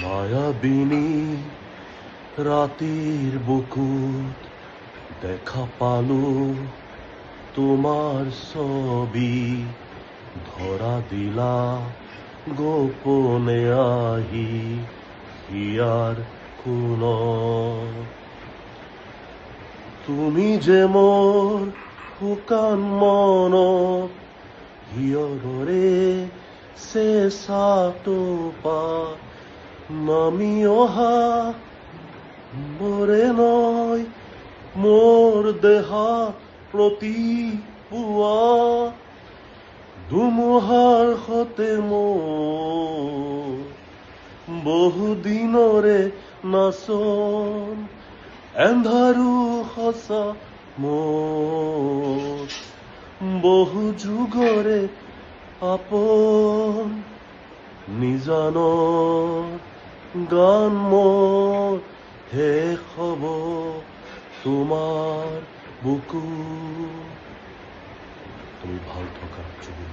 মায়াবিনী ৰাতিৰ বুকুত দেখা পালো তোমাৰ ছবি ধৰা দিলা গোপনে আহি হিয়াৰ কোণত তুমি যে মোৰ শুকান মনত হিয়ৰৰে চেঁচা টোপা নামি অহা মৰে নয় মোৰ দেহা প্ৰতি পুৱা ধুমুহাৰ সতে মোৰ বহুদিনৰে নাচন এন্ধাৰো সঁচা মোৰ বহু যুগৰে আপোন নিজানৰ গান মোৰ শেষ হ'ব তোমাৰ বুকু তুমি ভাল থকা জুবিন।